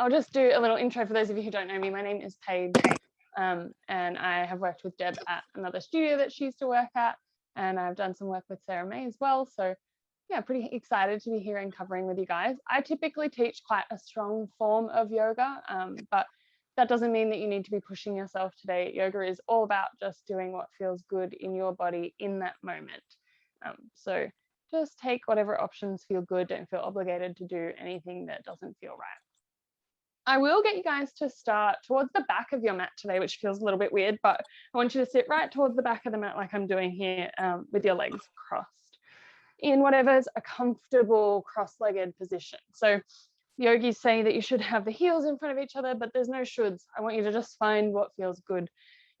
I'll just do a little intro for those of you who don't know me. My name is Paige, and I have worked with Deb at another studio that she used to work at, and I've done some work with Sarah May as well. So yeah, pretty excited to be here and covering with you guys. I typically teach quite a strong form of yoga, but that doesn't mean that you need to be pushing yourself today. Yoga is all about just doing what feels good in your body in that moment. So just take whatever options feel good. Don't feel obligated to do anything that doesn't feel right. I will get you guys to start towards the back of your mat today, which feels a little bit weird, but I want you to sit right towards the back of the mat like I'm doing here, with your legs crossed in whatever's a comfortable cross-legged position. So yogis say that you should have the heels in front of each other, but there's no shoulds. I want you to just find what feels good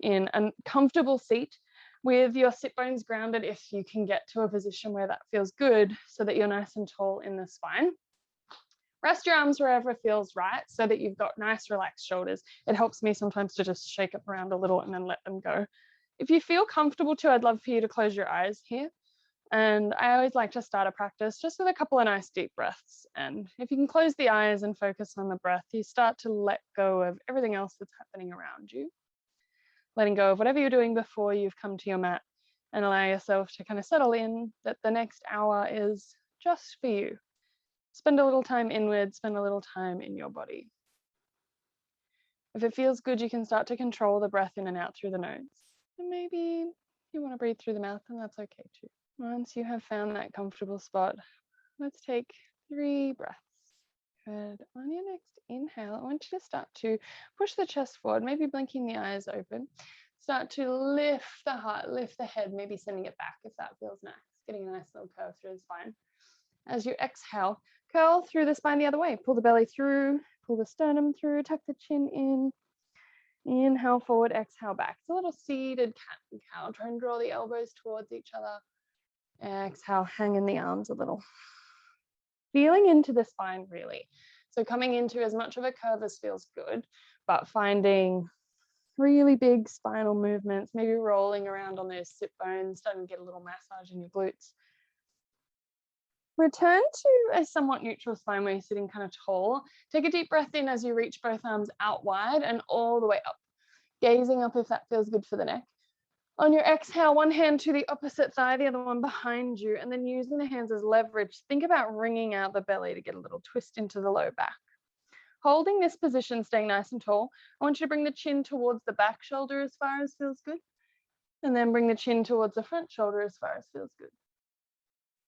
in a comfortable seat with your sit bones grounded if you can get to a position where that feels good, so that you're nice and tall in the spine. Rest your arms wherever feels right so that you've got nice relaxed shoulders. It helps me sometimes to just shake it around a little and then let them go. If you feel comfortable to, I'd love for you to close your eyes here. And I always like to start a practice just with a couple of nice deep breaths. And if you can close the eyes and focus on the breath, you start to let go of everything else that's happening around you. Letting go of whatever you're doing before you've come to your mat, and allow yourself to kind of settle in that the next hour is just for you. Spend a little time inward, spend a little time in your body. If it feels good, you can start to control the breath in and out through the nose. And maybe you want to breathe through the mouth, and that's okay too. Once you have found that comfortable spot, let's take 3 breaths. Good. On your next inhale, I want you to start to push the chest forward, maybe blinking the eyes open. Start to lift the heart, lift the head, maybe sending it back if that feels nice. Getting a nice little curve through the spine. As you exhale, curl through the spine the other way. Pull the belly through, pull the sternum through, tuck the chin in. Inhale forward, exhale back. It's a little seated cat and cow. Try and draw the elbows towards each other. Exhale, hang in the arms a little. Feeling into the spine really. So coming into as much of a curve as feels good, but finding really big spinal movements, maybe rolling around on those sit bones, starting to get a little massage in your glutes. Return to a somewhat neutral spine where you're sitting kind of tall. Take a deep breath in as you reach both arms out wide and all the way up. Gazing up if that feels good for the neck. On your exhale, one hand to the opposite thigh, the other one behind you, and then using the hands as leverage, think about wringing out the belly to get a little twist into the low back. Holding this position, staying nice and tall, I want you to bring the chin towards the back shoulder as far as feels good, and then bring the chin towards the front shoulder as far as feels good.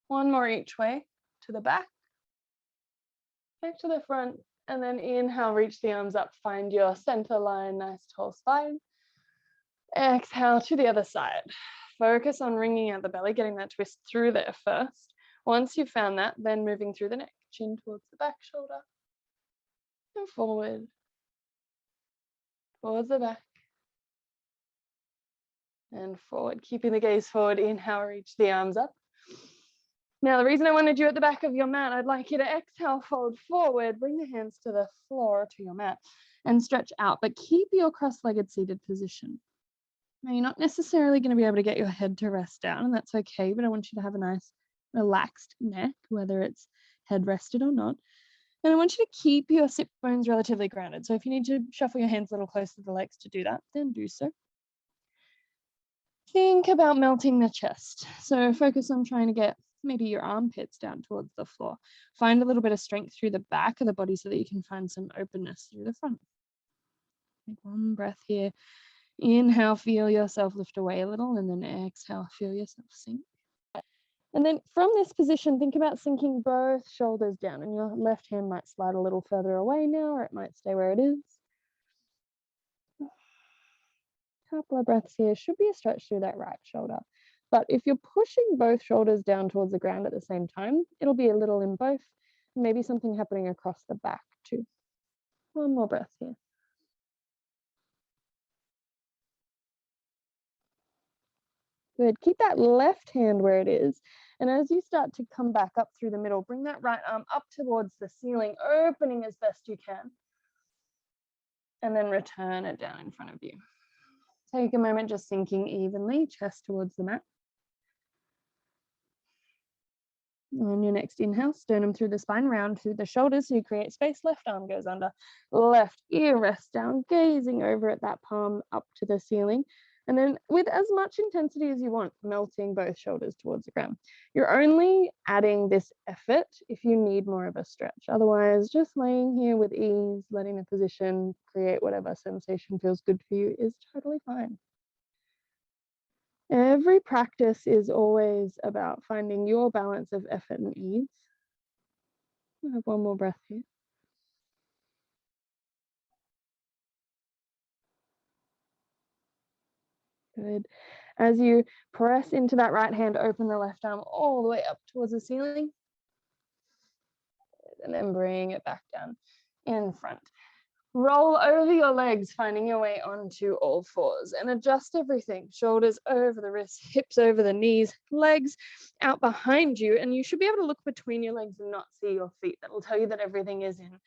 One more each way, to the back to the front, and then inhale, reach the arms up, find your center line, nice tall spine. Exhale to the other side. Focus on wringing out the belly, getting that twist through there first. Once you've found that, then moving through the neck, chin towards the back shoulder, and forward, towards the back, and forward. Keeping the gaze forward, inhale, reach the arms up. Now, the reason I wanted you at the back of your mat, I'd like you to exhale, fold forward, bring the hands to the floor, to your mat, and stretch out, but keep your cross-legged seated position. Now, you're not necessarily going to be able to get your head to rest down, and that's okay, but I want you to have a nice relaxed neck, whether it's head rested or not. And I want you to keep your sit bones relatively grounded. So if you need to shuffle your hands a little closer to the legs to do that, then do so. Think about melting the chest. So focus on trying to get maybe your armpits down towards the floor. Find a little bit of strength through the back of the body so that you can find some openness through the front. Take one breath here. Inhale, feel yourself lift away a little, and then exhale, feel yourself sink. And then from this position, think about sinking both shoulders down, and your left hand might slide a little further away now, or it might stay where it is. Couple of breaths here. Should be a stretch through that right shoulder. But if you're pushing both shoulders down towards the ground at the same time, it'll be a little in both. Maybe something happening across the back too. One more breath here. Good. Keep that left hand where it is. And as you start to come back up through the middle, bring that right arm up towards the ceiling, opening as best you can. And then return it down in front of you. Take a moment just sinking evenly, chest towards the mat. On your next inhale, sternum through the spine, round through the shoulders, so you create space. Left arm goes under, left ear rests down, gazing over at that palm up to the ceiling. And then with as much intensity as you want, melting both shoulders towards the ground. You're only adding this effort if you need more of a stretch. Otherwise, just laying here with ease, letting the position create whatever sensation feels good for you is totally fine. Every practice is always about finding your balance of effort and ease. I have one more breath here. Good. As you press into that right hand, open the left arm all the way up towards the ceiling. And then bring it back down in front. Roll over your legs, finding your way onto all fours, and adjust everything. Shoulders over the wrists, hips over the knees, legs out behind you, and you should be able to look between your legs and not see your feet. That will tell you that everything is in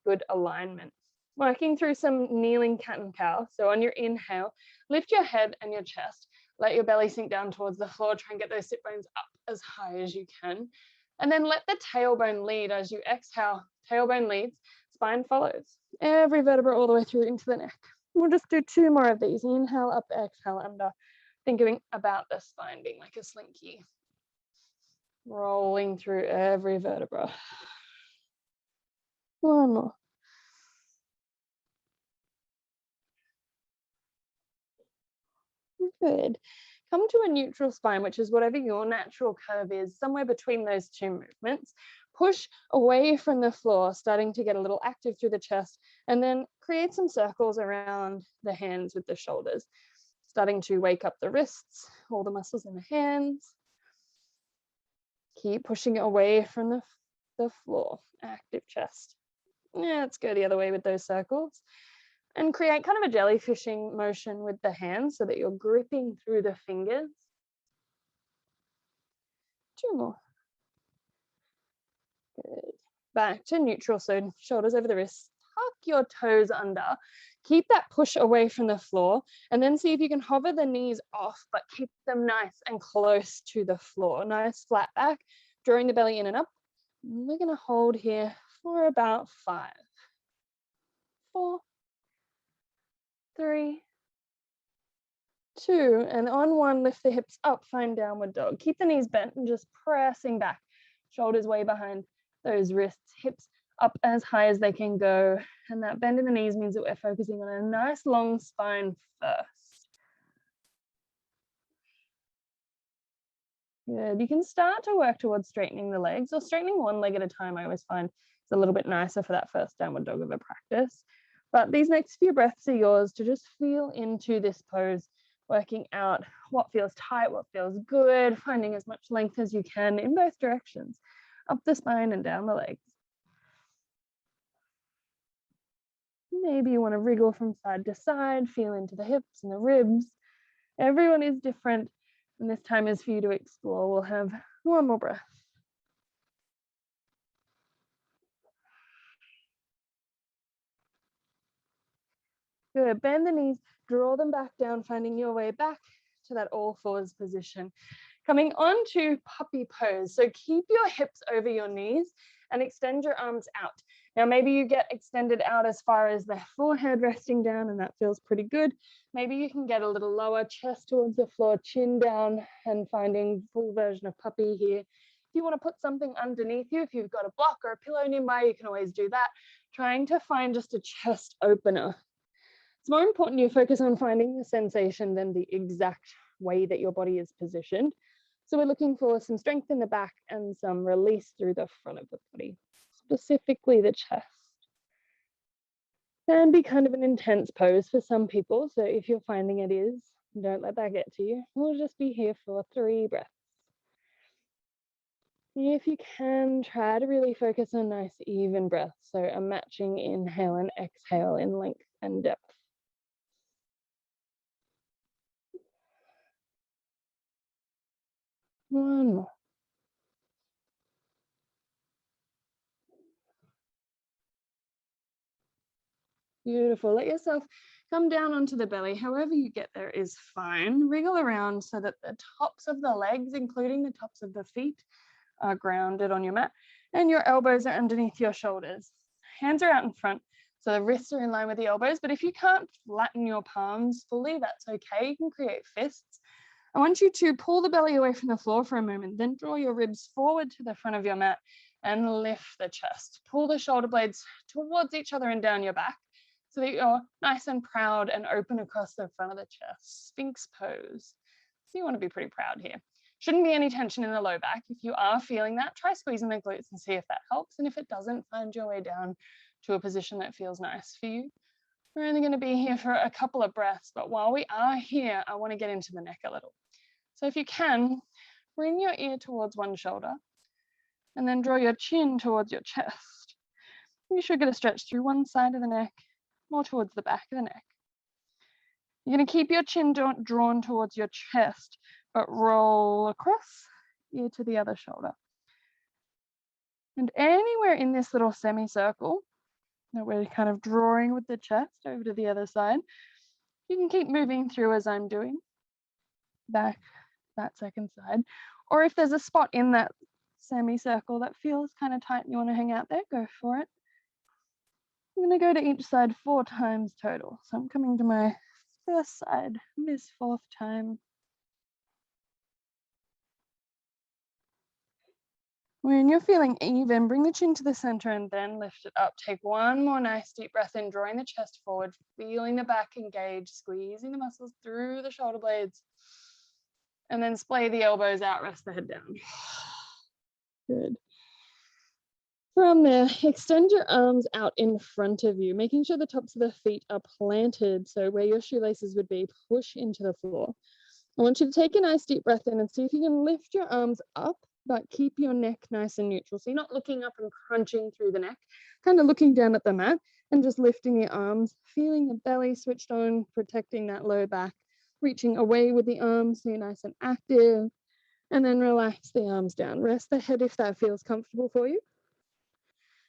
good alignment. Working through some kneeling cat and cow. So on your inhale, lift your head and your chest. Let your belly sink down towards the floor. Try and get those sit bones up as high as you can. And then let the tailbone lead as you exhale. Tailbone leads, spine follows. Every vertebra all the way through into the neck. We'll just do 2 more of these. Inhale up, exhale under. Thinking about the spine being like a slinky. Rolling through every vertebra. One more. Good. Come to a neutral spine, which is whatever your natural curve is, somewhere between those 2 movements. Push away from the floor, starting to get a little active through the chest, and then create some circles around the hands with the shoulders, starting to wake up the wrists, all the muscles in the hands. Keep pushing away from the floor, active chest. Yeah, let's go the other way with those circles. And create kind of a jellyfishing motion with the hands so that you're gripping through the fingers. 2 more. Good. Back to neutral, so shoulders over the wrists. Tuck your toes under. Keep that push away from the floor, and then see if you can hover the knees off, but keep them nice and close to the floor. Nice flat back, drawing the belly in and up. We're going to hold here for about 5, 4, 3, 2, and on 1, lift the hips up, find downward dog. Keep the knees bent and just pressing back. Shoulders way behind those wrists, hips up as high as they can go. And that bend in the knees means that we're focusing on a nice long spine first. Good. You can start to work towards straightening the legs, or straightening one leg at a time. I always find it's a little bit nicer for that first downward dog of a practice. But these next few breaths are yours to just feel into this pose, working out what feels tight, what feels good, finding as much length as you can in both directions, up the spine and down the legs. Maybe you want to wriggle from side to side, feel into the hips and the ribs. Everyone is different, and this time is for you to explore. We'll have 1 more breath. Good. Bend the knees, draw them back down, finding your way back to that all fours position. Coming on to puppy pose. So keep your hips over your knees and extend your arms out. Now, maybe you get extended out as far as the forehead resting down, and that feels pretty good. Maybe you can get a little lower, chest towards the floor, chin down, and finding full version of puppy here. If you want to put something underneath you, if you've got a block or a pillow nearby, you can always do that. Trying to find just a chest opener. It's more important you focus on finding the sensation than the exact way that your body is positioned. So we're looking for some strength in the back and some release through the front of the body, specifically the chest. Can be kind of an intense pose for some people. So if you're finding it is, don't let that get to you. We'll just be here for 3 breaths. If you can, try to really focus on nice even breaths. So a matching inhale and exhale in length and depth. One more. Beautiful. Let yourself come down onto the belly. However you get there is fine. Wriggle around so that the tops of the legs, including the tops of the feet, are grounded on your mat, and your elbows are underneath your shoulders. Hands are out in front, so the wrists are in line with the elbows, but if you can't flatten your palms fully, that's okay. You can create fists. I want you to pull the belly away from the floor for a moment, then draw your ribs forward to the front of your mat and lift the chest. Pull the shoulder blades towards each other and down your back so that you're nice and proud and open across the front of the chest. Sphinx pose. So you want to be pretty proud here. Shouldn't be any tension in the low back. If you are feeling that, try squeezing the glutes and see if that helps. And if it doesn't, find your way down to a position that feels nice for you. We're only going to be here for a couple of breaths, but while we are here, I want to get into the neck a little. So if you can, bring your ear towards one shoulder and then draw your chin towards your chest. You should get a stretch through one side of the neck, more towards the back of the neck. You're going to keep your chin drawn towards your chest, but roll across, ear to the other shoulder. And anywhere in this little semicircle that we're kind of drawing with the chest over to the other side, you can keep moving through as I'm doing. Back, that second side. Or if there's a spot in that semicircle that feels kind of tight and you want to hang out there, go for it. I'm going to go to each side 4 times total. So I'm coming to my first side this 4th time. When you're feeling even, bring the chin to the center and then lift it up. Take one more nice deep breath in, drawing the chest forward, feeling the back engage, squeezing the muscles through the shoulder blades. And then splay the elbows out, rest the head down. Good. From there, extend your arms out in front of you, making sure the tops of the feet are planted. So where your shoelaces would be, push into the floor. I want you to take a nice deep breath in and see if you can lift your arms up, but keep your neck nice and neutral. So you're not looking up and crunching through the neck, kind of looking down at the mat and just lifting the arms, feeling the belly switched on, protecting that low back, reaching away with the arms so you're nice and active, and then relax the arms down. Rest the head if that feels comfortable for you.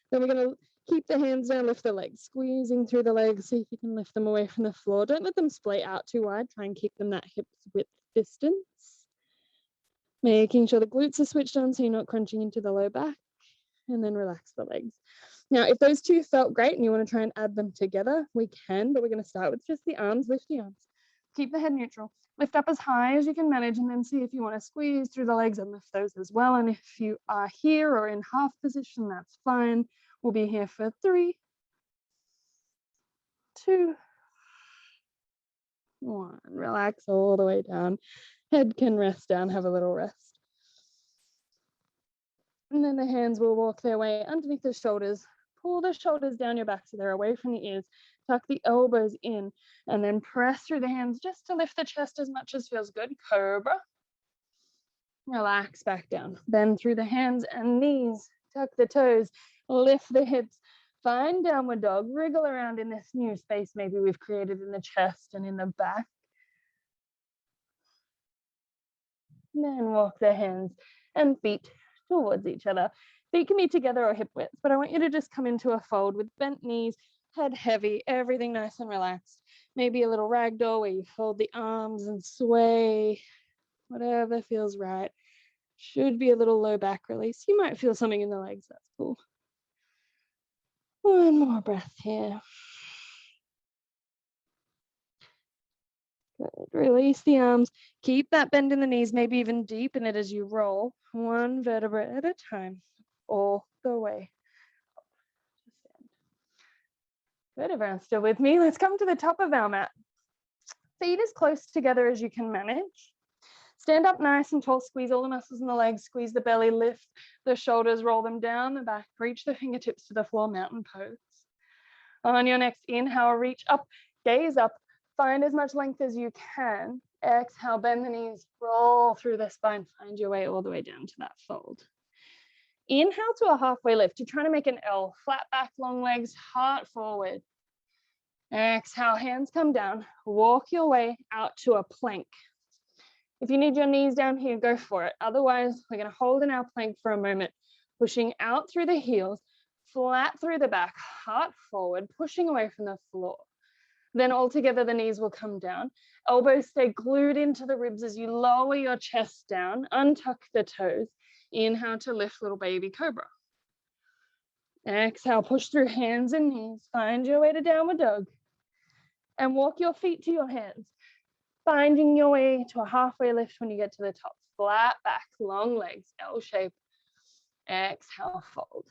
Then we're going to keep the hands down, lift the legs, squeezing through the legs, see if you can lift them away from the floor. Don't let them splay out too wide. Try and keep them that hip width distance. Making sure the glutes are switched on so you're not crunching into the low back, and then relax the legs. Now, if those two felt great and you want to try and add them together, we can, but we're going to start with just the arms. Lift the arms. Keep the head neutral. Lift up as high as you can manage, and then see if you want to squeeze through the legs and lift those as well. And if you are here or in half position, that's fine. We'll be here for 3, 2, 1. Relax all the way down. Head can rest down, have a little rest. And then the hands will walk their way underneath the shoulders. Pull the shoulders down your back so they're away from the ears. Tuck the elbows in and then press through the hands just to lift the chest as much as feels good. Cobra. Relax back down. Bend through the hands and knees. Tuck the toes. Lift the hips. Find downward dog. Wriggle around in this new space maybe we've created in the chest and in the back. And then walk the hands and feet towards each other. Feet can be together or hip width, but I want you to just come into a fold with bent knees, head heavy, everything nice and relaxed. Maybe a little ragdoll where you fold the arms and sway, whatever feels right. Should be a little low back release. You might feel something in the legs, that's cool. One more breath here. Good. Release the arms. Keep that bend in the knees, maybe even deepen it as you roll, one vertebra at a time, all the way up. Good, everyone's still with me. Let's come to the top of our mat. Feet as close together as you can manage. Stand up nice and tall, squeeze all the muscles in the legs, squeeze the belly, lift the shoulders, roll them down the back, reach the fingertips to the floor, mountain pose. On your next inhale, reach up, gaze up, find as much length as you can. Exhale, bend the knees, roll through the spine, find your way all the way down to that fold. Inhale to a halfway lift. You're trying to make an L, flat back, long legs, heart forward. Exhale, hands come down, walk your way out to a plank. If you need your knees down here, go for it. Otherwise, we're going to hold in our plank for a moment, pushing out through the heels, flat through the back, heart forward, pushing away from the floor. Then all together, the knees will come down. Elbows stay glued into the ribs as you lower your chest down, untuck the toes. Inhale to lift, little baby cobra. Exhale, push through hands and knees. Find your way to downward dog. And walk your feet to your hands, finding your way to a halfway lift when you get to the top. Flat back, long legs, L shape. Exhale, fold.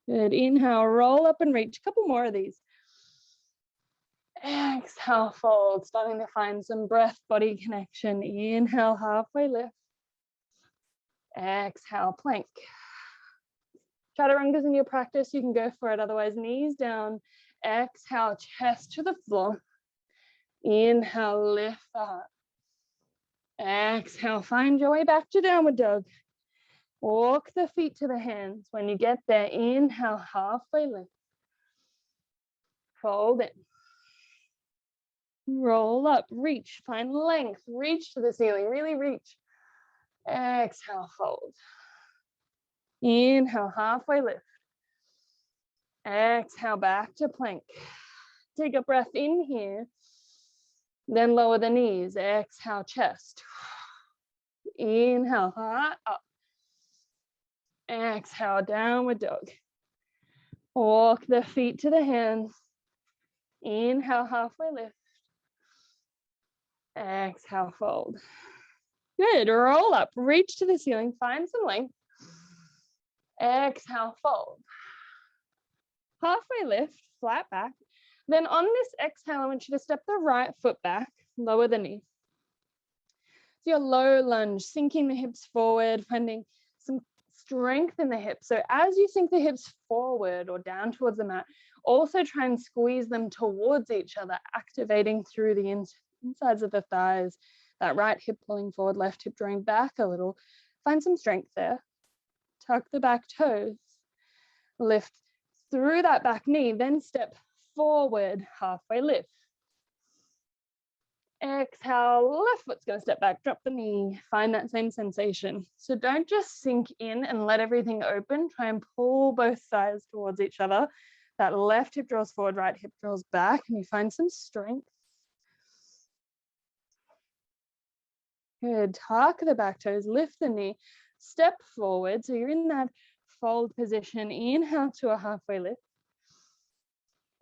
Good. Inhale, roll up and reach. A couple more of these. Exhale, fold. Starting to find some breath-body connection. Inhale, halfway lift. Exhale, plank. Chaturangas in your practice, you can go for it. Otherwise, knees down. Exhale, chest to the floor. Inhale, lift the heart. Exhale, find your way back to downward dog. Walk the feet to the hands. When you get there, inhale, halfway lift. Fold in. Roll up, reach, find length, reach to the ceiling, really reach. Exhale, fold. Inhale, halfway lift. Exhale, back to plank. Take a breath in here, then lower the knees. Exhale, chest. Inhale, heart up. Exhale, downward dog. Walk the feet to the hands. Inhale, halfway lift. Exhale, fold. Good. Roll up, reach to the ceiling, find some length. Exhale, fold. Halfway lift, flat back. Then on this exhale, I want you to step the right foot back, lower the knee. So your low lunge, sinking the hips forward, finding some strength in the hips. So as you sink the hips forward or down towards the mat, also try and squeeze them towards each other, activating through the insides of the thighs. That right hip pulling forward, left hip drawing back a little. Find some strength there. Tuck the back toes. Lift through that back knee, then step forward, halfway lift. Exhale, left foot's going to step back, drop the knee, find that same sensation. So don't just sink in and let everything open. Try and pull both sides towards each other. That left hip draws forward, right hip draws back, and you find some strength. Good. Tuck the back toes, lift the knee, step forward. So you're in that fold position. Inhale to a halfway lift.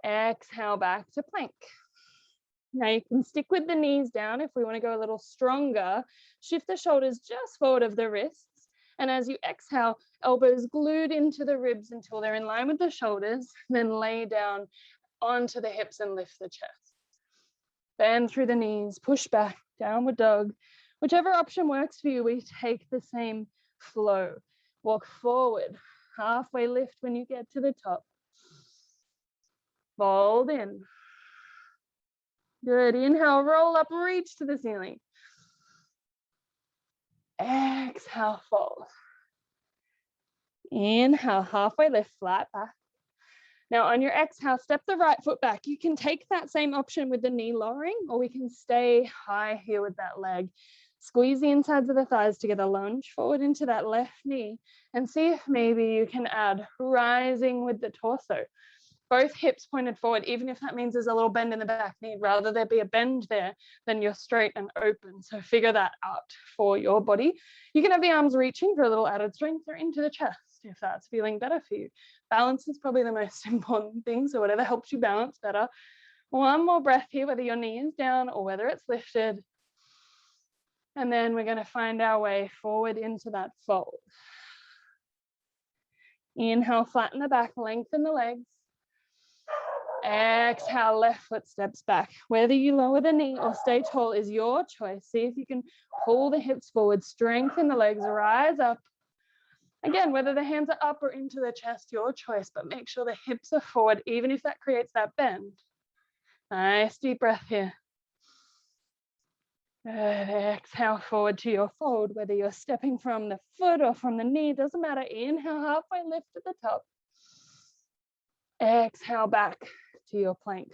Exhale, back to plank. Now you can stick with the knees down if we want to go a little stronger. Shift the shoulders just forward of the wrists. And as you exhale, elbows glued into the ribs until they're in line with the shoulders. Then lay down onto the hips and lift the chest. Bend through the knees, push back, downward dog. Whichever option works for you, we take the same flow. Walk forward, halfway lift when you get to the top. Fold in. Good. Inhale, roll up, reach to the ceiling. Exhale, fold. Inhale, halfway lift, flat back. Now on your exhale, step the right foot back. You can take that same option with the knee lowering, or we can stay high here with that leg. Squeeze the insides of the thighs together, lunge forward into that left knee, and see if maybe you can add rising with the torso. Both hips pointed forward, even if that means there's a little bend in the back knee. Rather there be a bend there than you're straight and open. So figure that out for your body. You can have the arms reaching for a little added strength or into the chest if that's feeling better for you. Balance is probably the most important thing. So whatever helps you balance better. One more breath here, whether your knee is down or whether it's lifted. And then we're going to find our way forward into that fold. Inhale, flatten the back, lengthen the legs. Exhale, left foot steps back. Whether you lower the knee or stay tall is your choice. See if you can pull the hips forward, strengthen the legs, rise up. Again, whether the hands are up or into the chest, your choice, but make sure the hips are forward, even if that creates that bend. Nice deep breath here. Good. Exhale, forward to your fold, whether you're stepping from the foot or from the knee, doesn't matter. Inhale, halfway lift at the top. Exhale, back to your plank.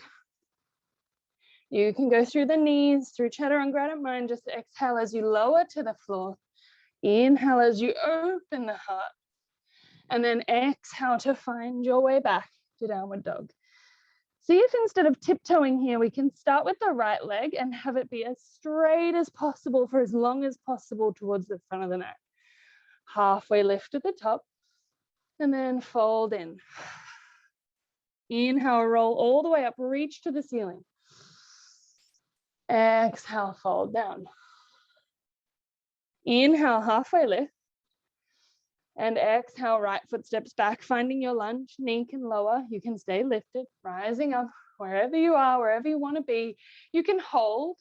You can go through the knees, through Chaturanga at mind. Just exhale as you lower to the floor. Inhale as you open the heart. And then exhale to find your way back to downward dog. See if instead of tiptoeing here, we can start with the right leg and have it be as straight as possible for as long as possible towards the front of the neck. Halfway lift at the top, and then fold in. Inhale, roll all the way up, reach to the ceiling. Exhale, fold down. Inhale, halfway lift. And exhale, right foot steps back, finding your lunge. Knee can lower, you can stay lifted, rising up wherever you are, wherever you want to be. You can hold,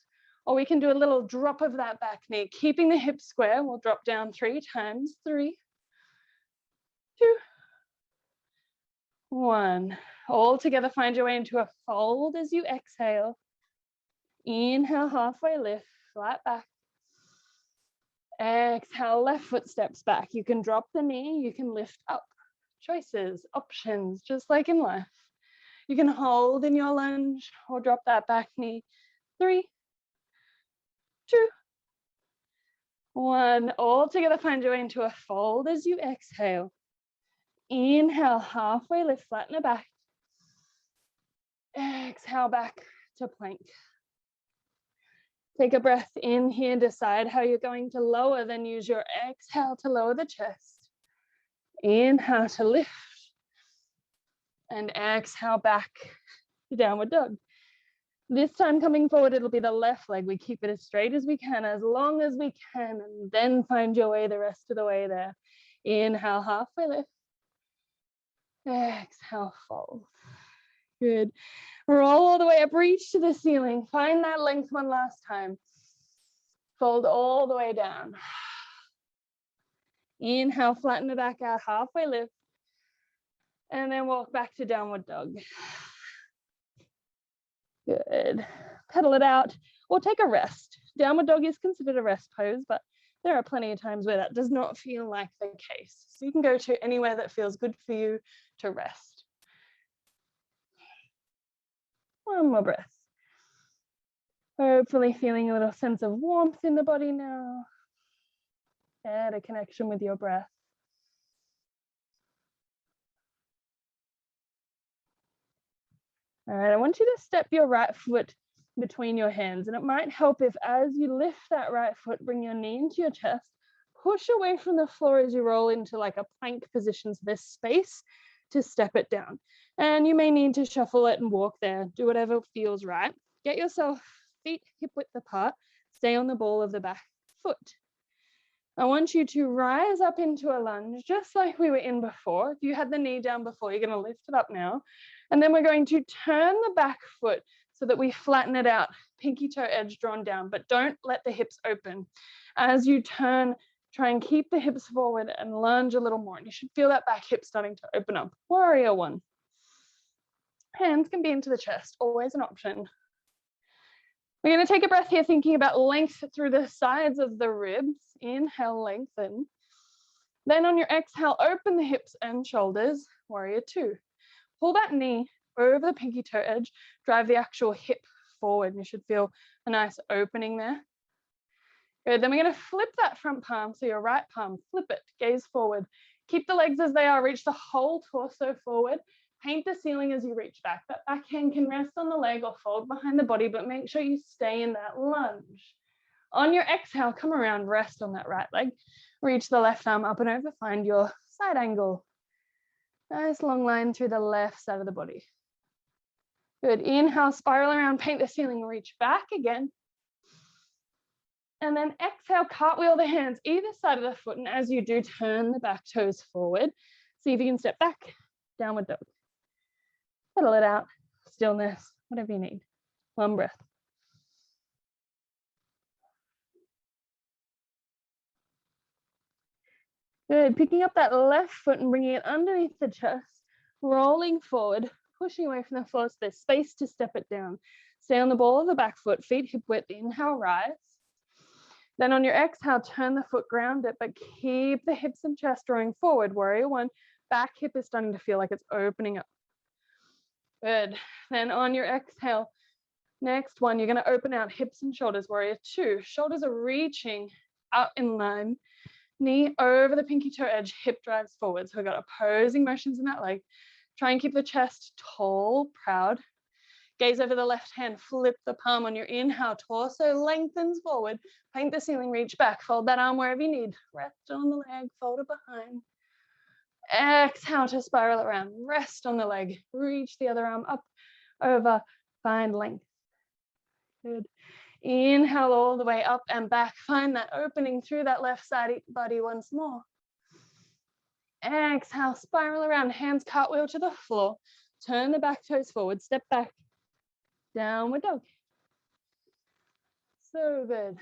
or we can do a little drop of that back knee, keeping the hips square. We'll drop down 3 times. 3, 2, 1. All together, find your way into a fold as you exhale. Inhale, halfway lift, flat back. Exhale, left foot steps back. You can drop the knee, you can lift up. Choices, options, just like in life. You can hold in your lunge or drop that back knee. 3, 2, 1. All together, find your way into a fold as you exhale. Inhale, halfway lift, flatten the back. Exhale, back to plank. Take a breath in here, decide how you're going to lower, then use your exhale to lower the chest. Inhale to lift. And exhale back to downward dog. This time coming forward, it'll be the left leg. We keep it as straight as we can, as long as we can, and then find your way the rest of the way there. Inhale, halfway lift. Exhale, fold. Good. Roll all the way up, reach to the ceiling. Find that length one last time. Fold all the way down. Inhale, flatten the back out, halfway lift. And then walk back to downward dog. Good. Pedal it out or take a rest. Downward dog is considered a rest pose, but there are plenty of times where that does not feel like the case. So you can go to anywhere that feels good for you to rest. One more breath. Hopefully feeling a little sense of warmth in the body now. Add a connection with your breath. All right, I want you to step your right foot between your hands, and it might help if as you lift that right foot, bring your knee into your chest, push away from the floor as you roll into like a plank position, so there's space to step it down. And you may need to shuffle it and walk there, do whatever feels right. Get yourself feet hip width apart, stay on the ball of the back foot. I want you to rise up into a lunge, just like we were in before. If you had the knee down before, you're going to lift it up now. And then we're going to turn the back foot so that we flatten it out, pinky toe edge drawn down, but don't let the hips open. As you turn, try and keep the hips forward and lunge a little more. And you should feel that back hip starting to open up. Warrior one. Hands can be into the chest, always an option. We're going to take a breath here, thinking about length through the sides of the ribs. Inhale, lengthen. Then on your exhale, open the hips and shoulders. Warrior two. Pull that knee over the pinky toe edge, drive the actual hip forward. You should feel a nice opening there. Good, then we're going to flip that front palm. So your right palm, flip it, gaze forward. Keep the legs as they are, reach the whole torso forward. Paint the ceiling as you reach back. That back hand can rest on the leg or fold behind the body, but make sure you stay in that lunge. On your exhale, come around, rest on that right leg. Reach the left arm up and over, find your side angle. Nice long line through the left side of the body. Good, inhale, spiral around, paint the ceiling, reach back again. And then exhale, cartwheel the hands either side of the foot, and as you do, turn the back toes forward. See if you can step back, downward dog. Pedal it out, stillness, whatever you need. One breath. Good, picking up that left foot and bringing it underneath the chest, rolling forward, pushing away from the floor so there's space to step it down. Stay on the ball of the back foot, feet hip width, inhale, rise. Then on your exhale, turn the foot, ground it, but keep the hips and chest drawing forward. Warrior one, back hip is starting to feel like it's opening up. Good, then on your exhale, next one, you're gonna open out hips and shoulders. Warrior two, shoulders are reaching out in line. Knee over the pinky toe edge, hip drives forward. So we've got opposing motions in that leg. Try and keep the chest tall, proud. Gaze over the left hand, flip the palm on your inhale, torso lengthens forward, paint the ceiling, reach back, fold that arm wherever you need, rest on the leg, fold it behind. Exhale to spiral around, rest on the leg, reach the other arm up, over, find length. Good. Inhale all the way up and back, find that opening through that left side body once more. Exhale, spiral around, hands cartwheel to the floor, turn the back toes forward, step back, downward dog. So good.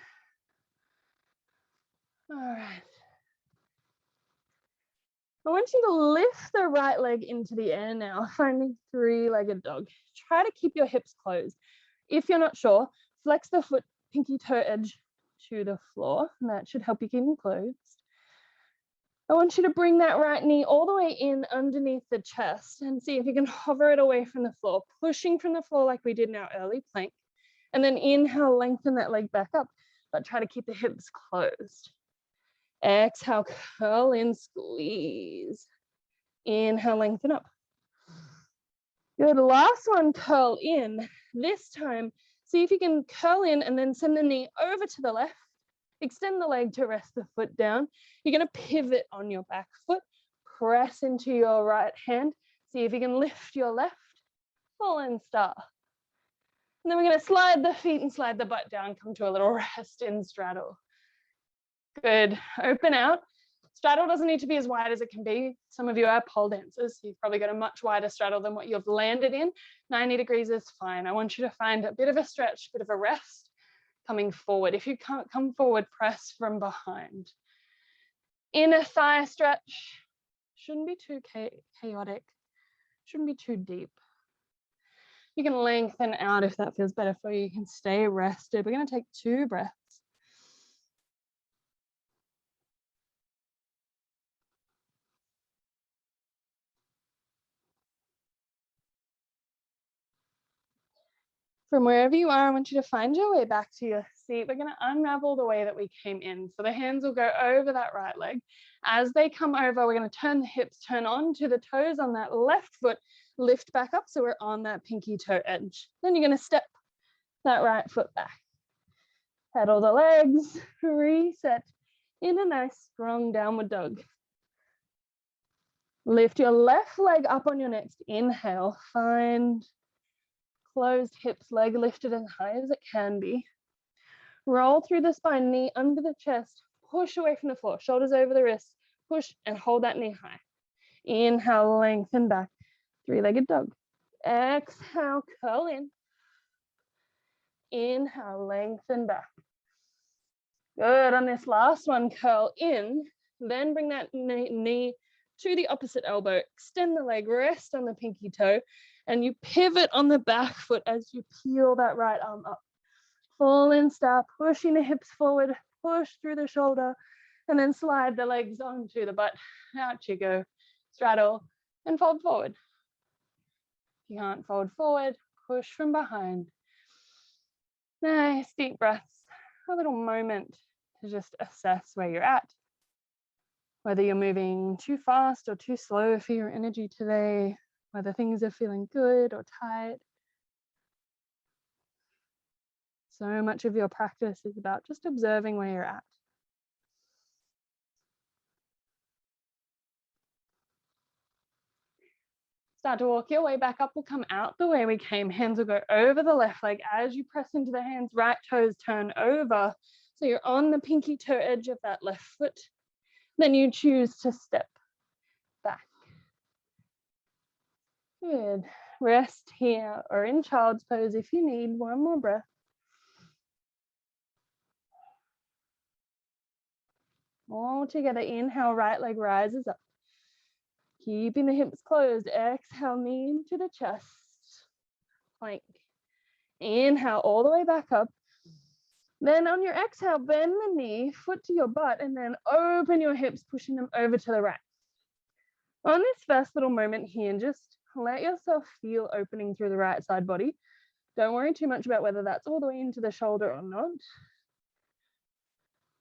All right. I want you to lift the right leg into the air now, finding three-legged dog. Try to keep your hips closed. If you're not sure, flex the foot, pinky toe edge to the floor, and that should help you keep them closed. I want you to bring that right knee all the way in underneath the chest and see if you can hover it away from the floor, pushing from the floor like we did in our early plank. And then inhale, lengthen that leg back up, but try to keep the hips closed. Exhale, curl in, squeeze. Inhale, lengthen up. Good, last one, curl in. This time, see if you can curl in and then send the knee over to the left. Extend the leg to rest the foot down. You're going to pivot on your back foot, press into your right hand. See if you can lift your left, fallen star. And then we're going to slide the feet and slide the butt down, come to a little rest in straddle. Good, open out. Straddle doesn't need to be as wide as it can be. Some of you are pole dancers, so you've probably got a much wider straddle than what you've landed in. 90 degrees is fine. I want you to find a bit of a stretch, a bit of a rest, coming forward. If you can't come forward, press from behind. Inner thigh stretch. Shouldn't be too chaotic. Shouldn't be too deep. You can lengthen out if that feels better for you. You can stay rested. We're going to take 2 breaths. From wherever you are, I want you to find your way back to your seat. We're going to unravel the way that we came in. So the hands will go over that right leg. As they come over, we're going to turn the hips, turn on to the toes on that left foot, lift back up so we're on that pinky toe edge. Then you're going to step that right foot back. Pedal the legs, reset in a nice strong downward dog. Lift your left leg up on your next inhale. Find closed hips, leg lifted as high as it can be. Roll through the spine, knee under the chest, push away from the floor, shoulders over the wrists, push and hold that knee high. Inhale, lengthen back, 3-legged dog. Exhale, curl in. Inhale, lengthen back. Good, on this last one, curl in, then bring that knee to the opposite elbow, extend the leg, rest on the pinky toe, and you pivot on the back foot as you peel that right arm up. Fallen star, pushing the hips forward, push through the shoulder, and then slide the legs onto the butt. Out you go. Straddle and fold forward. If you can't fold forward, push from behind. Nice deep breaths. A little moment to just assess where you're at. Whether you're moving too fast or too slow for your energy today, whether things are feeling good or tight. So much of your practice is about just observing where you're at. Start to walk your way back up. We'll come out the way we came. Hands will go over the left leg. As you press into the hands, right toes turn over. So you're on the pinky toe edge of that left foot. Then you choose to step back. Good. Rest here or in child's pose if you need. One more breath. All together, inhale, right leg rises up. Keeping the hips closed. Exhale, knee into the chest. Plank. Inhale, all the way back up. Then on your exhale, bend the knee, foot to your butt, and then open your hips, pushing them over to the right. On this first little moment here, just let yourself feel opening through the right side body. Don't worry too much about whether that's all the way into the shoulder or not.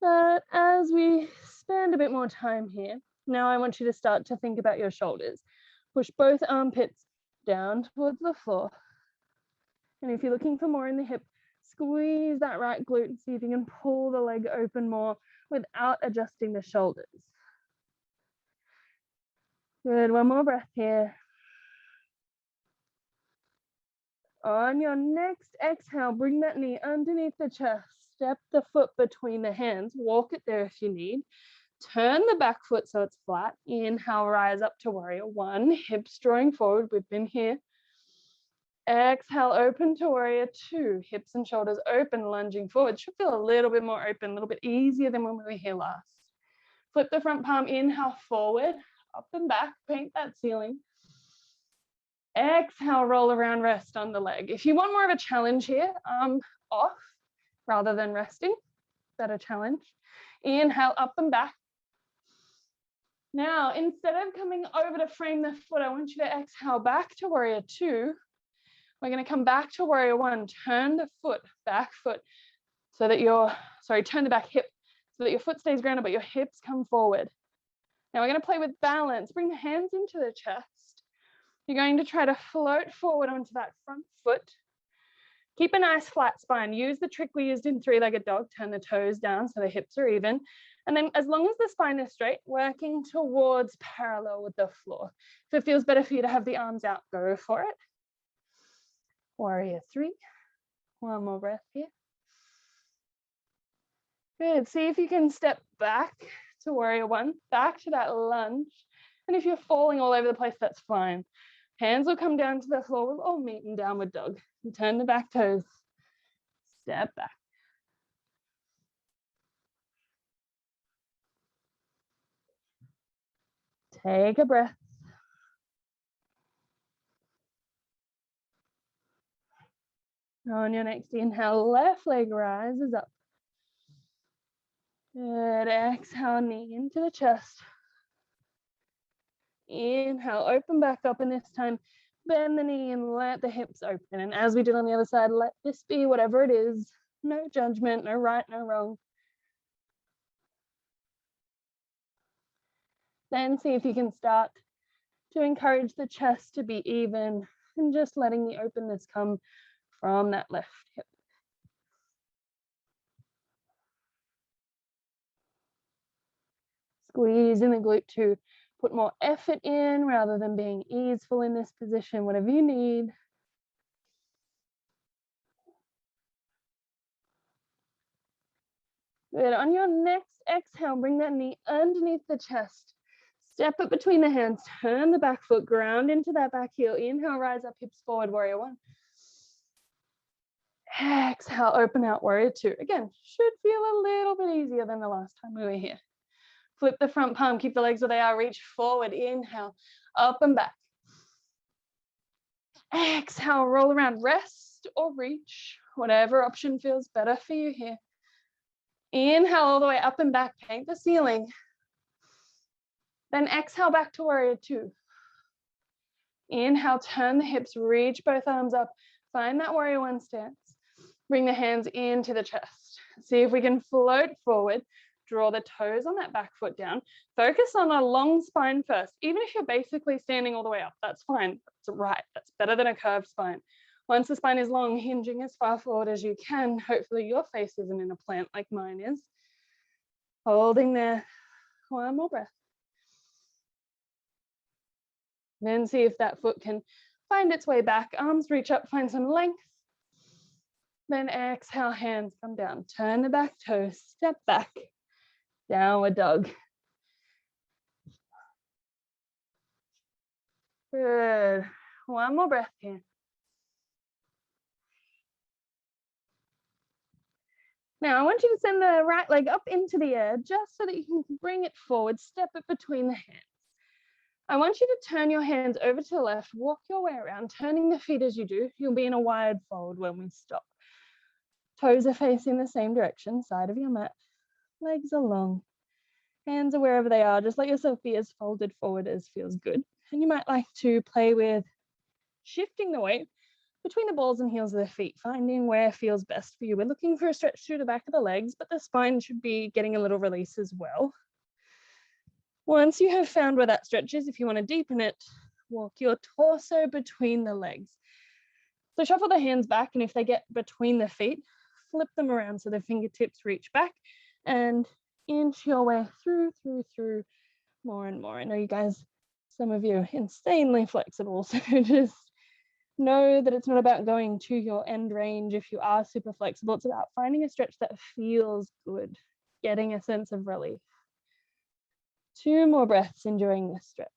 But as we spend a bit more time here, now I want you to start to think about your shoulders. Push both armpits down towards the floor. And if you're looking for more in the hip, squeeze that right glute and see if you can pull the leg open more without adjusting the shoulders. Good, one more breath here. On your next exhale, bring that knee underneath the chest. Step the foot between the hands. Walk it there if you need. Turn the back foot so it's flat. Inhale, rise up to warrior one. Hips drawing forward. We've been here. Exhale, open to warrior two. Hips and shoulders open, lunging forward. Should feel a little bit more open, a little bit easier than when we were here last. Flip the front palm, inhale forward, up and back, paint that ceiling. Exhale, roll around, rest on the leg. If you want more of a challenge here, arm off rather than resting, better challenge. Inhale, up and back. Now, instead of coming over to frame the foot, I want you to exhale back to warrior two. We're going to come back to warrior one. Turn the foot, back foot, so that turn the back hip so that your foot stays grounded, but your hips come forward. Now we're going to play with balance. Bring the hands into the chest. You're going to try to float forward onto that front foot. Keep a nice flat spine. Use the trick we used in three-legged dog. Turn the toes down so the hips are even. And then as long as the spine is straight, working towards parallel with the floor. If it feels better for you to have the arms out, go for it. Warrior three. One more breath here. Good. See if you can step back to warrior one, back to that lunge. And if you're falling all over the place, that's fine. Hands will come down to the floor. We'll all meet in downward dog. And turn the back toes. Step back. Take a breath. On your next inhale, left leg rises up. Good. Exhale, knee into the chest. Inhale, open back up, and this time bend the knee and let the hips open. And as we did on the other side, let this be whatever it is. No judgment, no right, no wrong. Then see if you can start to encourage the chest to be even and just letting the openness come from that left hip. Squeeze in the glute to put more effort in rather than being easeful in this position, whatever you need. Good. On your next exhale, bring that knee underneath the chest. Step it between the hands, turn the back foot, ground into that back heel. Inhale, rise up, hips forward, warrior one. Exhale, open out, warrior two. Again, should feel a little bit easier than the last time we were here. Flip the front palm, keep the legs where they are, reach forward, inhale, up and back. Exhale, roll around, rest or reach, whatever option feels better for you here. Inhale all the way up and back, paint the ceiling. Then exhale back to warrior two. Inhale, turn the hips, reach both arms up, find that warrior one stance. Bring the hands into the chest. See if we can float forward. Draw the toes on that back foot down. Focus on a long spine first. Even if you're basically standing all the way up, that's fine. That's right. That's better than a curved spine. Once the spine is long, hinging as far forward as you can. Hopefully your face isn't in a plant like mine is. Holding there. One more breath. Then see if that foot can find its way back. Arms reach up, find some length. Then exhale, hands come down. Turn the back toes, step back. Downward dog. Good. One more breath here. Now I want you to send the right leg up into the air just so that you can bring it forward, step it between the hands. I want you to turn your hands over to the left, walk your way around, turning the feet as you do. You'll be in a wide fold when we stop. Toes are facing the same direction, side of your mat. Legs are long. Hands are wherever they are. Just let yourself be as folded forward as feels good. And you might like to play with shifting the weight between the balls and heels of the feet, finding where feels best for you. We're looking for a stretch through the back of the legs, but the spine should be getting a little release as well. Once you have found where that stretch is, if you want to deepen it, walk your torso between the legs. So shuffle the hands back, and if they get between the feet, flip them around so the fingertips reach back and inch your way through, more and more. I know you guys, some of you are insanely flexible, so just know that it's not about going to your end range if you are super flexible. It's about finding a stretch that feels good, getting a sense of relief. 2 more breaths, enjoying this stretch.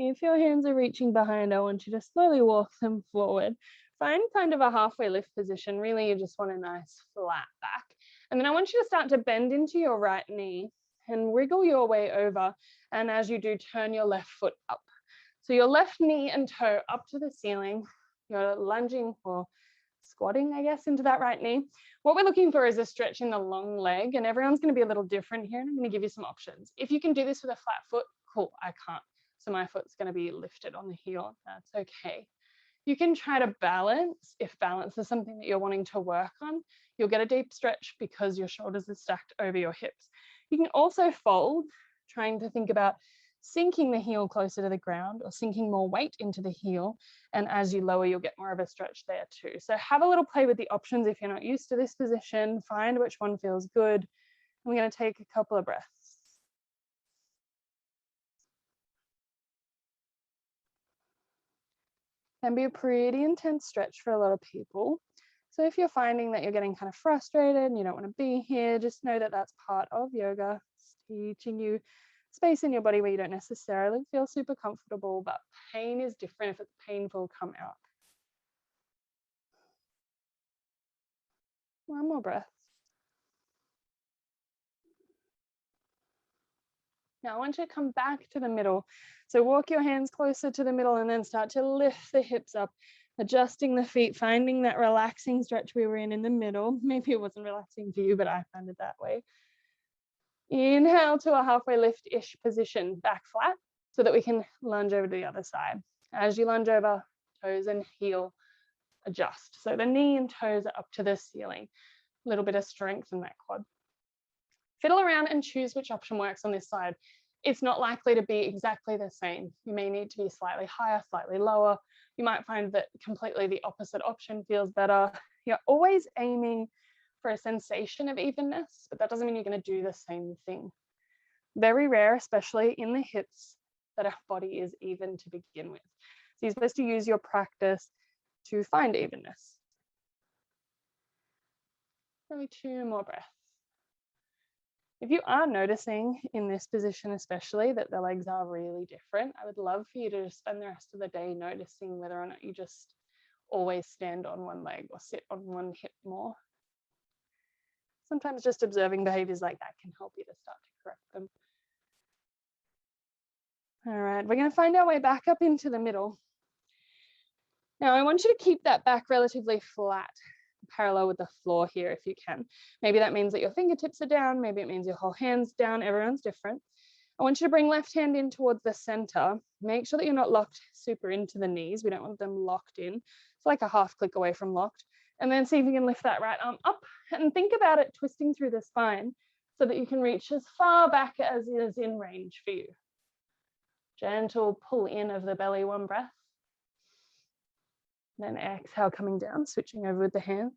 If your hands are reaching behind, I want you to slowly walk them forward. Find kind of a halfway lift position. Really, you just want a nice flat back. And then I want you to start to bend into your right knee and wriggle your way over. And as you do, turn your left foot up. So your left knee and toe up to the ceiling. You're lunging or squatting, I guess, into that right knee. What we're looking for is a stretch in the long leg, and everyone's going to be a little different here. And I'm going to give you some options. If you can do this with a flat foot, cool, I can't. So my foot's going to be lifted on the heel. That's okay. You can try to balance. If balance is something that you're wanting to work on, you'll get a deep stretch because your shoulders are stacked over your hips. You can also fold, trying to think about sinking the heel closer to the ground or sinking more weight into the heel. And as you lower, you'll get more of a stretch there too. So have a little play with the options if you're not used to this position. Find which one feels good. We're going to take a couple of breaths. Can be a pretty intense stretch for a lot of people. So if you're finding that you're getting kind of frustrated and you don't want to be here, just know that that's part of yoga. It's teaching you space in your body where you don't necessarily feel super comfortable, but pain is different. If it's painful, come out. 1 more breath. Now I want you to come back to the middle. So walk your hands closer to the middle and then start to lift the hips up, adjusting the feet, finding that relaxing stretch we were in the middle. Maybe it wasn't relaxing for you, but I found it that way. Inhale to a halfway lift-ish position, back flat, so that we can lunge over to the other side. As you lunge over, toes and heel adjust. So the knee and toes are up to the ceiling. A little bit of strength in that quad. Fiddle around and choose which option works on this side. It's not likely to be exactly the same. You may need to be slightly higher, slightly lower. You might find that completely the opposite option feels better. You're always aiming for a sensation of evenness, but that doesn't mean you're going to do the same thing. Very rare, especially in the hips, that our body is even to begin with. So you're supposed to use your practice to find evenness. Maybe 2 more breaths. If you are noticing in this position especially that the legs are really different, I would love for you to just spend the rest of the day noticing whether or not you just always stand on one leg or sit on one hip more. Sometimes just observing behaviors like that can help you to start to correct them. All right, we're going to find our way back up into the middle. Now I want you to keep that back relatively flat, parallel with the floor here if you can. Maybe that means that your fingertips are down, maybe it means your whole hand's down, everyone's different. I want you to bring left hand in towards the center. Make sure that you're not locked super into the knees. We don't want them locked in. It's like a half click away from locked. And then see if you can lift that right arm up and think about it twisting through the spine so that you can reach as far back as is in range for you. Gentle pull in of the belly, 1 breath. Then exhale, coming down, switching over with the hands.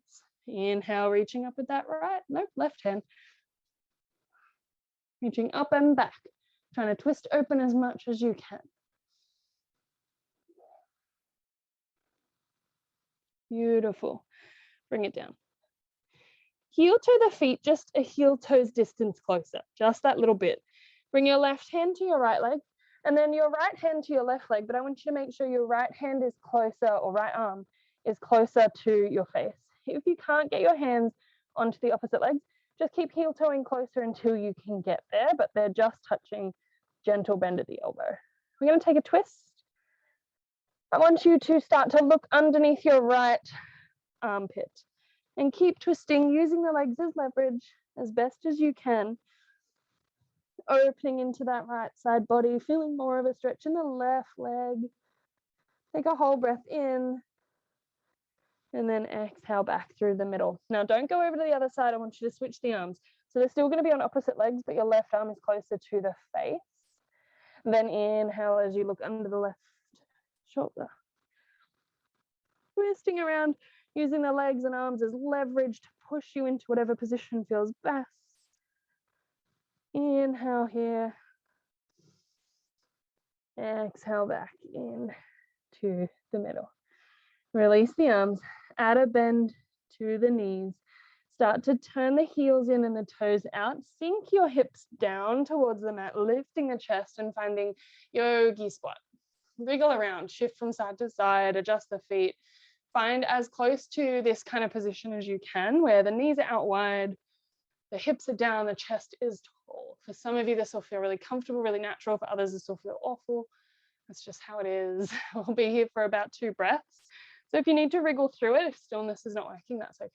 Inhale, reaching up with that right, nope, left hand. Reaching up and back, trying to twist open as much as you can. Beautiful. Bring it down. Heel to the feet, just a heel toes distance closer, just that little bit. Bring your left hand to your right leg, and then your right hand to your left leg, but I want you to make sure your right hand is closer, or right arm is closer to your face. If you can't get your hands onto the opposite legs, just keep heel toeing closer until you can get there, but they're just touching, gentle bend at the elbow. We're going to take a twist. I want you to start to look underneath your right armpit and keep twisting, using the legs as leverage as best as you can. Opening into that right side body, feeling more of a stretch in the left leg. Take a whole breath in. And then exhale back through the middle. Now don't go over to the other side. I want you to switch the arms. So they're still going to be on opposite legs, but your left arm is closer to the face. Then inhale as you look under the left shoulder. Twisting around, using the legs and arms as leverage to push you into whatever position feels best. Inhale here. Exhale back in to the middle. Release the arms, add a bend to the knees. Start to turn the heels in and the toes out. Sink your hips down towards the mat, lifting the chest and finding yogi squat. Wriggle around, shift from side to side, adjust the feet. Find as close to this kind of position as you can, where the knees are out wide, the hips are down, the chest is tall. For some of you, this will feel really comfortable, really natural. For others, this will feel awful. That's just how it is. We'll be here for about 2 breaths. So if you need to wriggle through it, if stillness is not working, that's okay.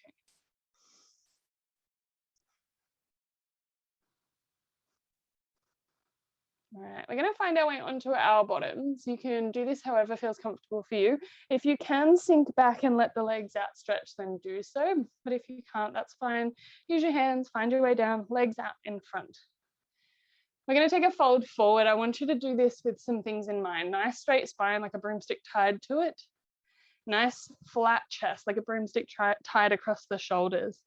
All right, we're going to find our way onto our bottoms. You can do this however feels comfortable for you. If you can sink back and let the legs outstretch, then do so. But if you can't, that's fine. Use your hands, find your way down, legs out in front. We're going to take a fold forward. I want you to do this with some things in mind. Nice straight spine, like a broomstick tied to it. Nice flat chest, like a broomstick tied across the shoulders.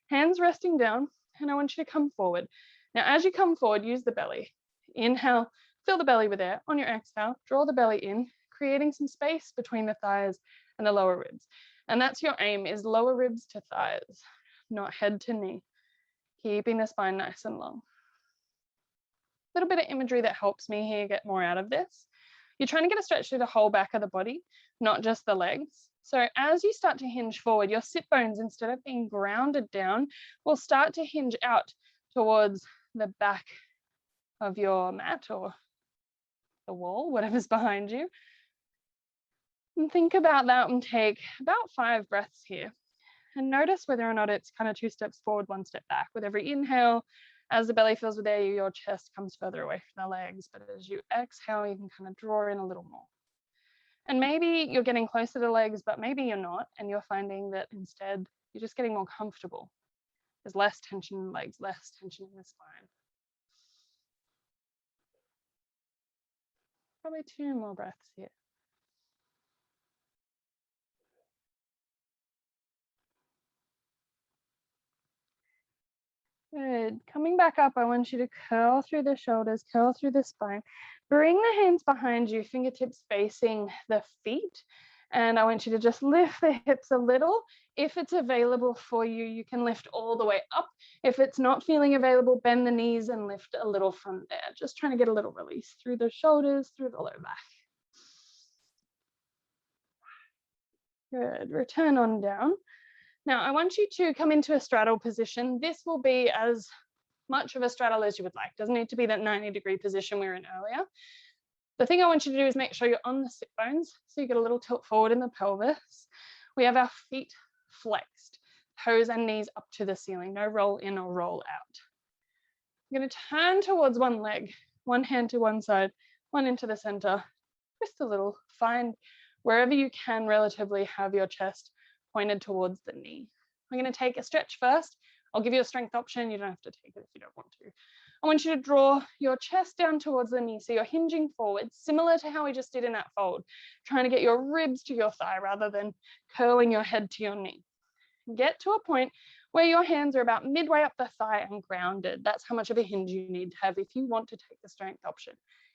Hands resting down, and I want you to come forward. Now, as you come forward, use the belly. Inhale, fill the belly with air. On your exhale, draw the belly in, creating some space between the thighs and the lower ribs. And that's your aim, is lower ribs to thighs, not head to knee. Keeping the spine nice and long. A little bit of imagery that helps me here get more out of this. You're trying to get a stretch through the whole back of the body, not just the legs. So as you start to hinge forward, your sit bones, instead of being grounded down, will start to hinge out towards the back of your mat or the wall, whatever's behind you. And think about that and take about 5 breaths here. And notice whether or not it's kind of 2 steps forward, 1 step back. With every inhale, as the belly fills with air, your chest comes further away from the legs. But as you exhale, you can kind of draw in a little more. And maybe you're getting closer to the legs, but maybe you're not. And you're finding that instead, you're just getting more comfortable. There's less tension in the legs, less tension in the spine. Probably 2 more breaths here. Good. Coming back up, I want you to curl through the shoulders, curl through the spine. Bring the hands behind you, fingertips facing the feet. And I want you to just lift the hips a little. If it's available for you, you can lift all the way up. If it's not feeling available, bend the knees and lift a little from there. Just trying to get a little release through the shoulders, through the low back. Good. Return on down. Now, I want you to come into a straddle position. This will be as much of a straddle as you would like. Doesn't need to be that 90-degree position we were in earlier. The thing I want you to do is make sure you're on the sit bones, so you get a little tilt forward in the pelvis. We have our feet flexed, toes and knees up to the ceiling. No roll in or roll out. I'm going to turn towards one leg, one hand to one side, one into the center. Twist a little. Find wherever you can relatively have your chest pointed towards the knee. I'm going to take a stretch first. I'll give you a strength option. You don't have to take it if you don't want to. I want you to draw your chest down towards the knee. So you're hinging forward, similar to how we just did in that fold, trying to get your ribs to your thigh rather than curling your head to your knee. Get to a point where your hands are about midway up the thigh and grounded. That's how much of a hinge you need to have if you want to take the strength option.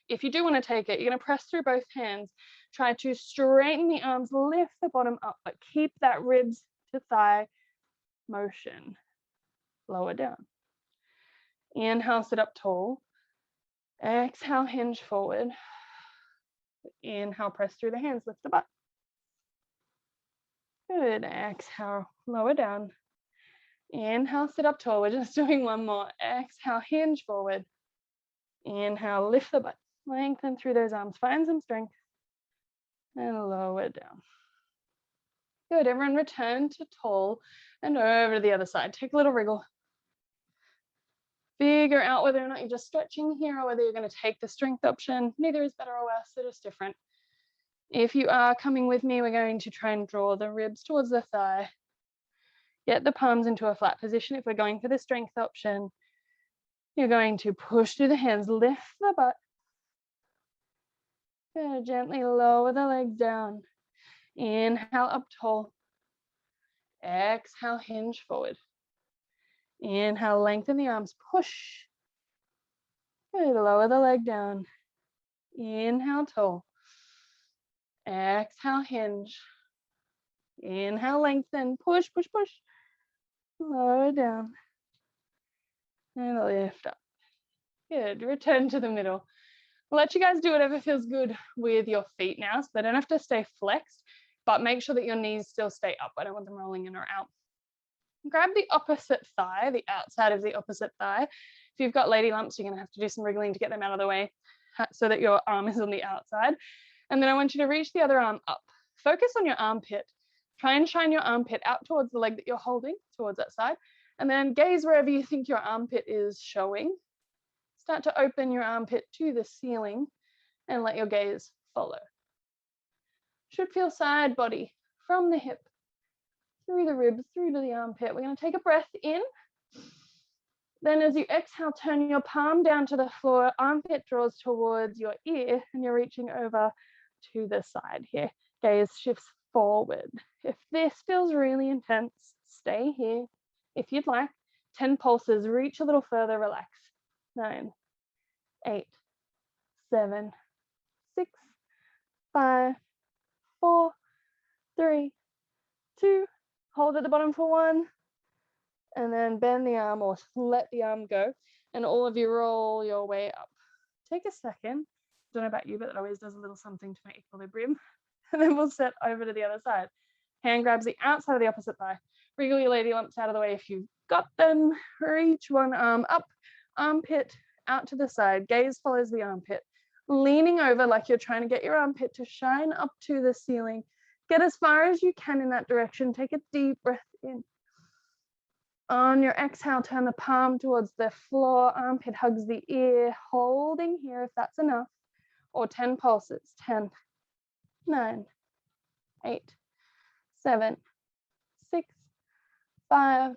If you do want to take it, you're going to press through both hands. Try to straighten the arms, lift the bottom up, but keep that ribs to thigh motion. Lower down. Inhale, sit up tall. Exhale, hinge forward. Inhale, press through the hands, lift the butt. Good. Exhale, lower down. Inhale, sit up tall. We're just doing one more. Exhale, hinge forward. Inhale, lift the butt. Lengthen through those arms. Find some strength. And lower down. Good. Everyone return to tall and over to the other side. Take a little wriggle. Figure out whether or not you're just stretching here or whether you're going to take the strength option. Neither is better or worse. They're just different. If you are coming with me, we're going to try and draw the ribs towards the thigh. Get the palms into a flat position. If we're going for the strength option, you're going to push through the hands, lift the butt. Gonna gently lower the legs down. Inhale up tall. Exhale, hinge forward. Inhale, lengthen the arms, push. Good, lower the leg down. Inhale, tall. Exhale, hinge. Inhale, lengthen, push, push, push. Lower down. And lift up. Good, return to the middle. I'll let you guys do whatever feels good with your feet now, so they don't have to stay flexed, but make sure that your knees still stay up. I don't want them rolling in or out. Grab the opposite thigh, the outside of the opposite thigh. If you've got lady lumps, you're going to have to do some wriggling to get them out of the way so that your arm is on the outside. And then I want you to reach the other arm up. Focus on your armpit. Try and shine your armpit out towards the leg that you're holding, towards that side. And then gaze wherever you think your armpit is showing. Start to open your armpit to the ceiling and let your gaze follow. Should feel side body from the hip, through the ribs, through to the armpit. We're going to take a breath in. Then as you exhale, turn your palm down to the floor, armpit draws towards your ear, and you're reaching over to the side here. Gaze shifts forward. If this feels really intense, stay here. If you'd like, 10 pulses, reach a little further, relax. 9, 8, 7, 6, 5, 4, 3, 2, hold at the bottom for 1, and then bend the arm or let the arm go, and all of you roll your way up. Take a second, don't know about you, but it always does a little something to my equilibrium, and then we'll set over to the other side. Hand grabs the outside of the opposite thigh. Wriggle your lady lumps out of the way if you've got them. Reach one arm up, armpit out to the side. Gaze follows the armpit. Leaning over like you're trying to get your armpit to shine up to the ceiling. Get as far as you can in that direction. Take a deep breath in. On your exhale, turn the palm towards the floor. Armpit hugs the ear. Holding here if that's enough. Or 10 pulses. 10, 9, 8, 7, 6, 5,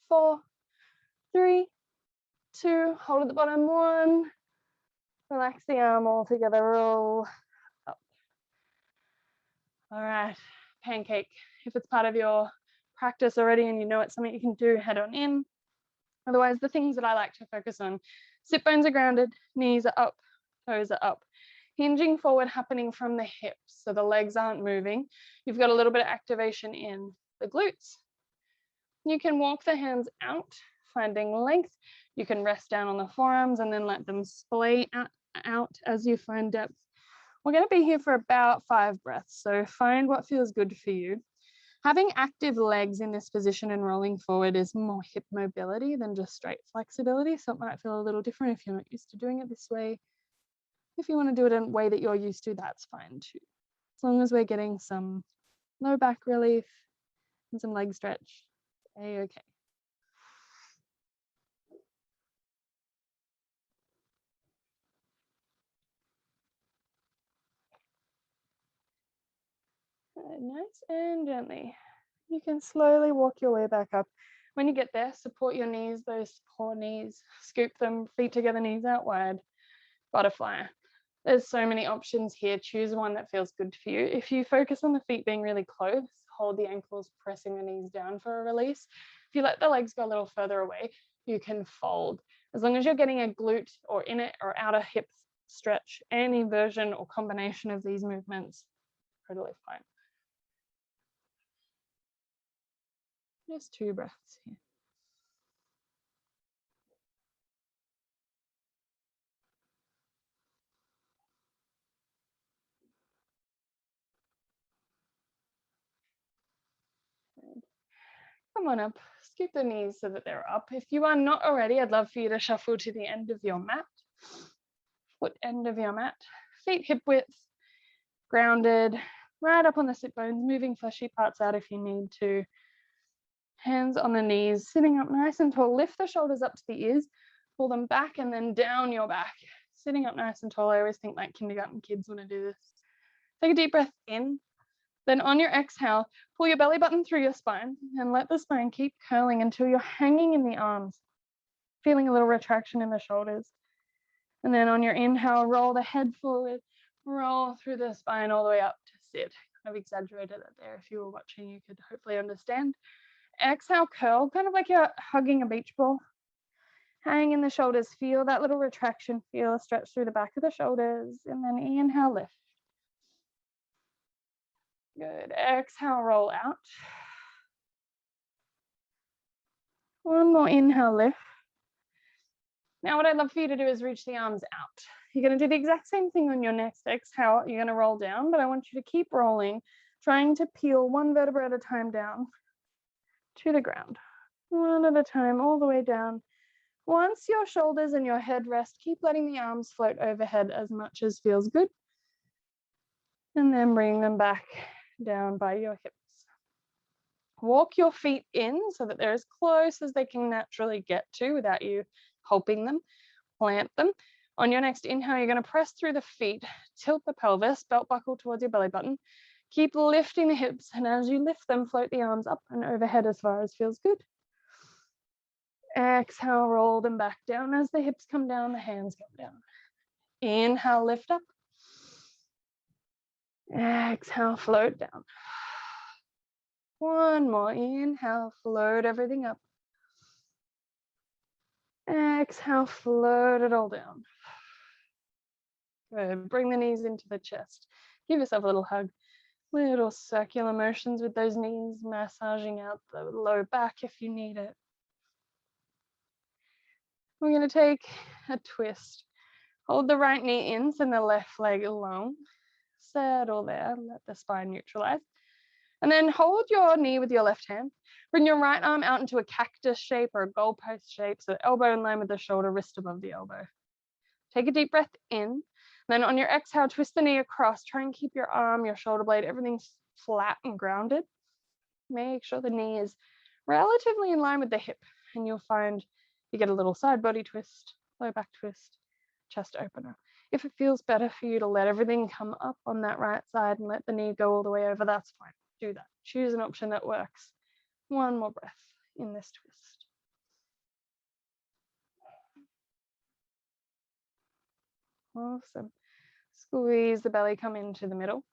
4, 3, 2. Hold at the bottom. 1. Relax the arm all together. Roll up. All right. Pancake. If it's part of your practice already and you know it's something you can do, head on in. Otherwise, the things that I like to focus on: sit bones are grounded, knees are up, toes are up. Hinging forward happening from the hips, so the legs aren't moving. You've got a little bit of activation in the glutes. You can walk the hands out, finding length. You can rest down on the forearms and then let them splay out as you find depth. We're going to be here for about 5 breaths, so find what feels good for you. Having active legs in this position and rolling forward is more hip mobility than just straight flexibility, so it might feel a little different if you're not used to doing it this way. If you want to do it in a way that you're used to, that's fine too. As long as we're getting some low back relief and some leg stretch, okay. Nice and gently. You can slowly walk your way back up. When you get there, support your knees, those support knees, scoop them, feet together, knees out wide, butterfly. There's so many options here. Choose one that feels good for you. If you focus on the feet being really close, hold the ankles, pressing the knees down for a release. If you let the legs go a little further away, you can fold. As long as you're getting a glute or inner or outer hip stretch, any version or combination of these movements, totally fine. Just 2 breaths here. Come on up, scoop the knees so that they're up. If you are not already, I'd love for you to shuffle to the end of your mat. Foot end of your mat, feet hip width, grounded, right up on the sit bones, moving fleshy parts out if you need to. Hands on the knees, sitting up nice and tall. Lift the shoulders up to the ears, pull them back and then down your back. Sitting up nice and tall. I always think like kindergarten kids want to do this. Take a deep breath in. Then on your exhale, pull your belly button through your spine and let the spine keep curling until you're hanging in the arms, feeling a little retraction in the shoulders. And then on your inhale, roll the head forward, roll through the spine all the way up to sit. I've exaggerated it there. If you were watching, you could hopefully understand. Exhale, curl, kind of like you're hugging a beach ball. Hang in the shoulders, feel that little retraction, feel a stretch through the back of the shoulders, and then inhale, lift. Good. Exhale, roll out. One more inhale, lift. Now what I'd love for you to do is reach the arms out. You're going to do the exact same thing on your next exhale. You're going to roll down, but I want you to keep rolling, trying to peel one vertebra at a time down to the ground. One at a time, all the way down. Once your shoulders and your head rest, keep letting the arms float overhead as much as feels good. And then bring them back down by your hips. Walk your feet in so that they're as close as they can naturally get to without you helping them. Plant them. On your next inhale, you're going to press through the feet, tilt the pelvis, belt buckle towards your belly button. Keep lifting the hips, and as you lift them, float the arms up and overhead as far as feels good. Exhale, roll them back down. As the hips come down, the hands come down. Inhale, lift up. Exhale, float down. One more inhale, float everything up. Exhale, float it all down. Good. Bring the knees into the chest. Give yourself a little hug. Little circular motions with those knees, massaging out the low back if you need it. We're going to take a twist. Hold the right knee in, send the left leg long. Settle there, let the spine neutralize. And then hold your knee with your left hand. Bring your right arm out into a cactus shape or a goalpost shape, so elbow in line with the shoulder, wrist above the elbow. Take a deep breath in. Then on your exhale, twist the knee across. Try and keep your arm, your shoulder blade, everything flat and grounded. Make sure the knee is relatively in line with the hip, and you'll find you get a little side body twist, low back twist, chest opener. If it feels better for you to let everything come up on that right side and let the knee go all the way over, that's fine. Do that. Choose an option that works. One more breath in this twist. Awesome. Squeeze the belly, come into the middle.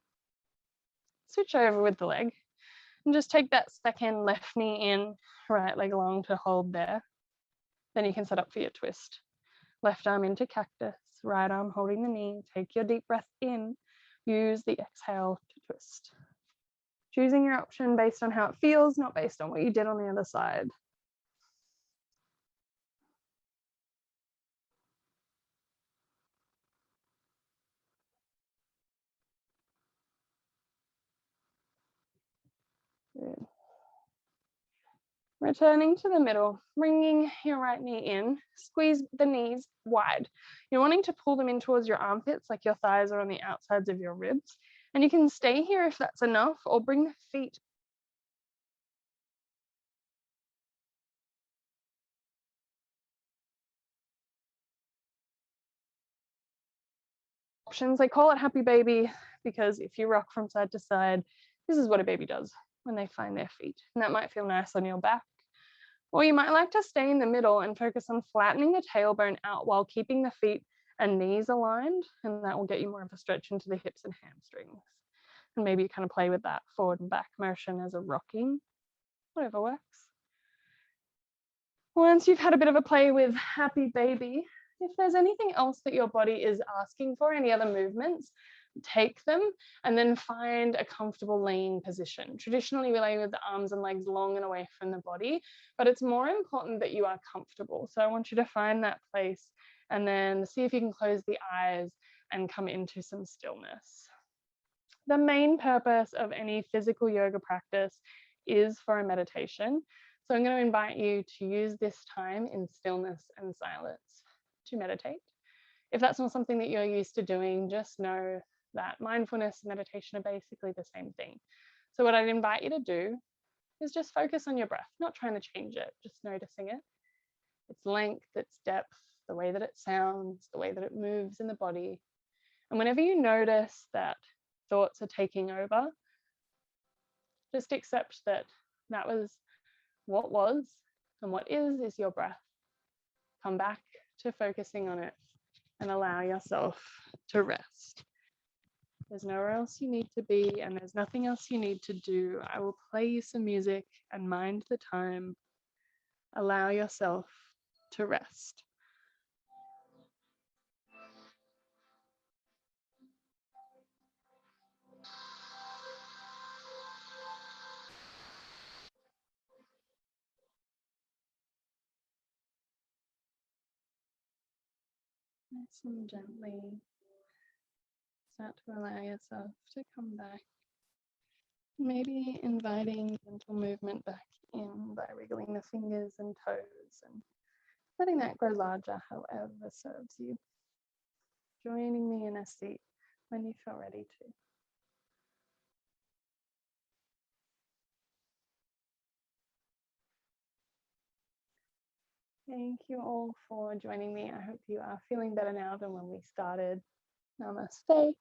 Switch over with the leg. And just take that second left knee in, right leg long to hold there. Then you can set up for your twist. Left arm into cactus, right arm holding the knee. Take your deep breath in. Use the exhale to twist. Choosing your option based on how it feels, not based on what you did on the other side. Good. Returning to the middle, bringing your right knee in, squeeze the knees wide. You're wanting to pull them in towards your armpits, like your thighs are on the outsides of your ribs. And you can stay here if that's enough, or bring the feet options. They call it happy baby because if you rock from side to side, this is what a baby does when they find their feet. And that might feel nice on your back. Or you might like to stay in the middle and focus on flattening the tailbone out while keeping the feet and knees aligned, and that will get you more of a stretch into the hips and hamstrings. And maybe you kind of play with that forward and back motion as a rocking, whatever works. Once you've had a bit of a play with happy baby, if there's anything else that your body is asking for, any other movements, take them and then find a comfortable laying position. Traditionally, we lay with the arms and legs long and away from the body, but it's more important that you are comfortable. So I want you to find that place and then see if you can close the eyes and come into some stillness. The main purpose of any physical yoga practice is for a meditation. So I'm going to invite you to use this time in stillness and silence to meditate. If that's not something that you're used to doing, just know that mindfulness and meditation are basically the same thing. So what I'd invite you to do is just focus on your breath, not trying to change it, just noticing it. Its length, its depth, the way that it sounds, the way that it moves in the body. And whenever you notice that thoughts are taking over, just accept that that was what was, and what is your breath. Come back to focusing on it and allow yourself to rest. There's nowhere else you need to be, and there's nothing else you need to do. I will play you some music and mind the time. Allow yourself to rest. Nice and gently start to allow yourself to come back. Maybe inviting gentle movement back in by wriggling the fingers and toes and letting that grow larger however serves you. Joining me in a seat when you feel ready to. Thank you all for joining me. I hope you are feeling better now than when we started. Namaste.